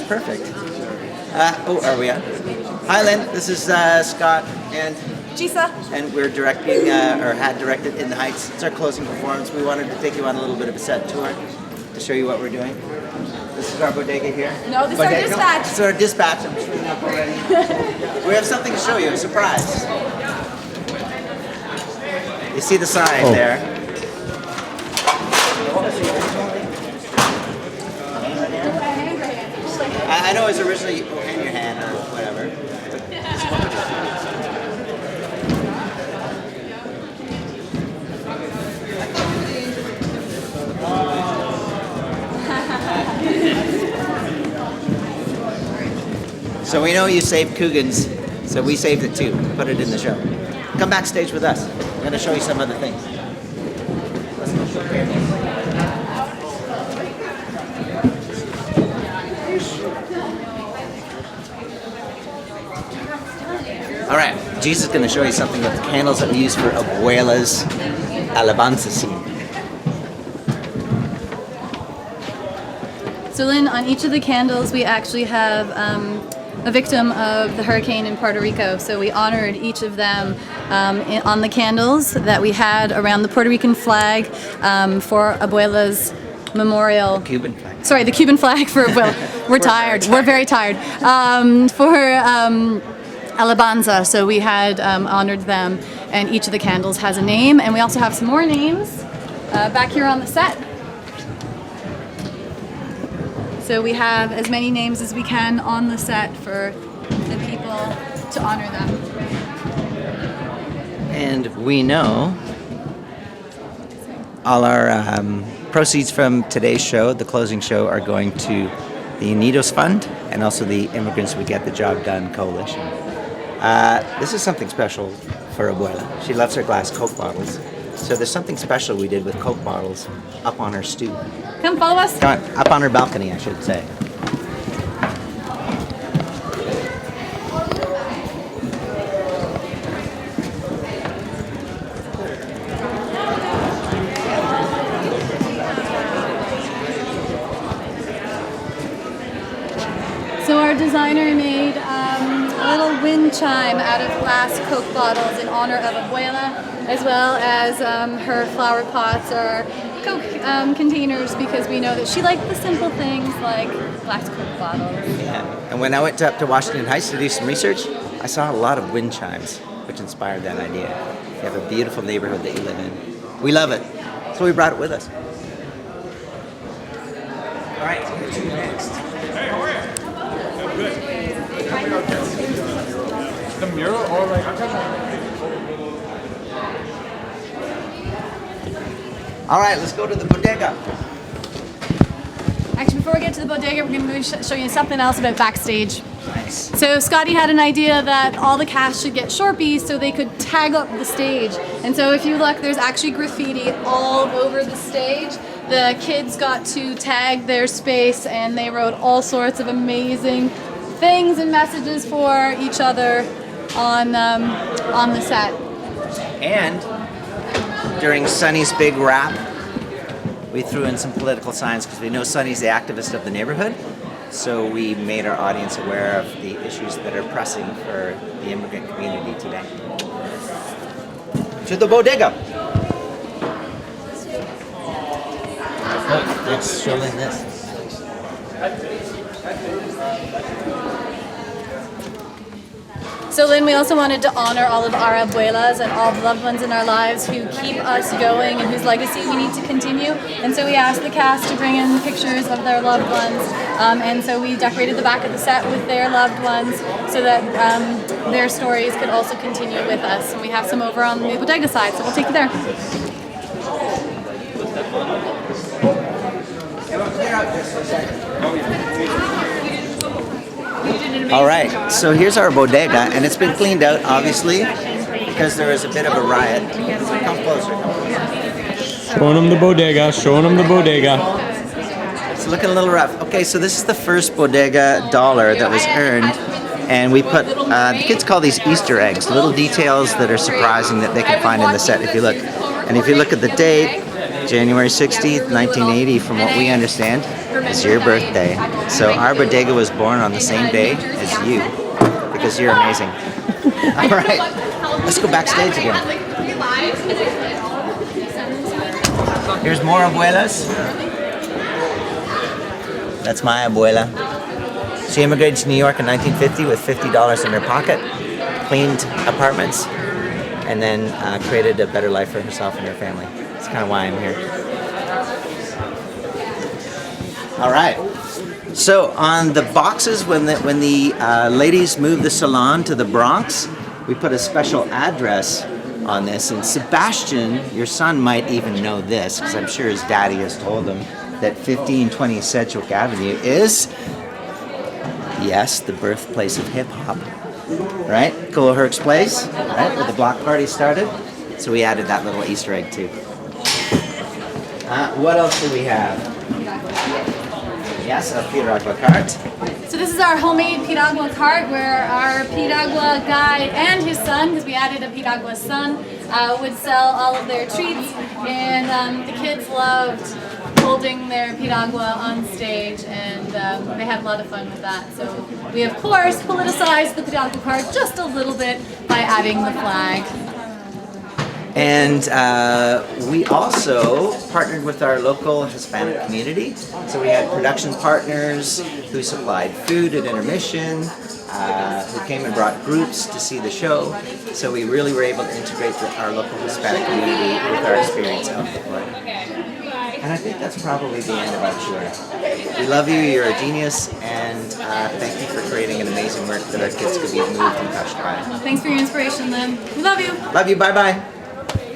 perfect. Are we on? Hi, Lynn. This is Scott and Gisa. And we're directing, or had directed In the Heights. It's our closing performance. We wanted to take you on a little bit of a set tour to show you what we're doing. This is our bodega here. No, this is our dispatch. This is our dispatch. I'm screwing up already. We have something to show you, a surprise. You see the sign there. I know it's originally in your hand or whatever. So we know you saved Coogan's, so we saved it too. Put it in the show. Come backstage with us. We're going to show you some other things. Let's go show you. All right, Jesus is going to show you something with the candles that we use for Abuela's alabanza scene. So Lynn, on each of the candles we actually have a victim of the hurricane in Puerto Rico. So we honored each of them on the candles that we had around the Puerto Rican flag for Abuela's memorial. Cuban flag. Sorry, the Cuban flag for Abuela. We're tired. We're very tired. For Alabanza, so we had honored them, and each of the candles has a name, and we also have some more names back here on the set. So we have as many names as we can on the set for the people to honor them. And we know all our proceeds from today's show, the closing show, are going to the Unidos Fund and also the Immigrants We Get the Job Done Coalition. This is something special for Abuela. She loves her glass Coke bottles. So there's something special we did with Coke bottles up on her stoop. Come follow us. Come on, up on her balcony, I should say. So our designer made a little wind chime out of glass Coke bottles in honor of Abuela, as well as her flower pots or Coke containers, because we know that she liked the simple things like glass Coke bottles. Yeah. And when I went up to Washington Heights to do some research, I saw a lot of wind chimes, which inspired that idea. You have a beautiful neighborhood that you live in. We love it. So we brought it with us. All right, who's next? Hey, how are you? Good. The mural or like All right, let's go to the bodega. Actually, before we get to the bodega, we're going to show you something else about Backstage. Nice. So Scotty had an idea that all the cast should get Sharpies so they could tag up the stage. And so if you look, there's actually graffiti all over the stage. The kids got to tag their space, and they wrote all sorts of amazing things and messages for each other on the set. And during Sonny's big rap, we threw in some political signs because we know Sonny's the activist of the neighborhood. So we made our audience aware of the issues that are pressing for the immigrant community today. To the bodega. Look, it's showing this. So Lynn, we also wanted to honor all of our abuelas and all the loved ones in our lives who keep us going and whose legacy we need to continue. And so we asked the cast to bring in pictures of their loved ones. And so we decorated the back of the set with their loved ones so that their stories could also continue with us. And we have some over on the bodega side, so we'll take you there. All right, so here's our bodega, and it's been cleaned out, obviously, because there was a bit of a riot. Come closer. showing them the bodega, showing them the bodega. It's looking a little rough. Okay, so this is the first bodega dollar that was earned, and we put, the kids call these Easter eggs, little details that are surprising that they can find in the set if you look. And if you look at the date, January 16th, 1980, from what we understand, is your birthday. So our bodega was born on the same day as you, because you're amazing. All right, let's go backstage again. Here's more abuelas. That's my abuela. She immigrated to New York in 1950 with $50 in her pocket, cleaned apartments, and then created a better life for herself and her family. That's kind of why I'm here. All right. So on the boxes, when the ladies moved the salon to the Bronx, we put a special address on this. And Sebastian, your son, might even know this, because I'm sure his daddy has told him that 1520 Sedgwick Avenue is, yes, the birthplace of hip hop. Right? Cool Herc's Place, right? Where the block party started. So we added that little Easter egg too. What else do we have? Yes, a piragua cart. So this is our homemade piragua cart where our piragua guy and his son, because we added a piragua son, would sell all of their treats, and the kids loved holding their piragua on stage, and they had a lot of fun with that. So we of course politicized the piragua cart just a little bit by adding the flag. And we also partnered with our local Hispanic community. So we had production partners who supplied food at intermission, who came and brought groups to see the show. So we really were able to integrate our local Hispanic community with our experience out the play. And I think that's probably the end of our tour. We love you, you're a genius, and thank you for creating an amazing work that our kids could be moved and touched by. Thanks for your inspiration, Lynn. We love you. Love you, bye-bye.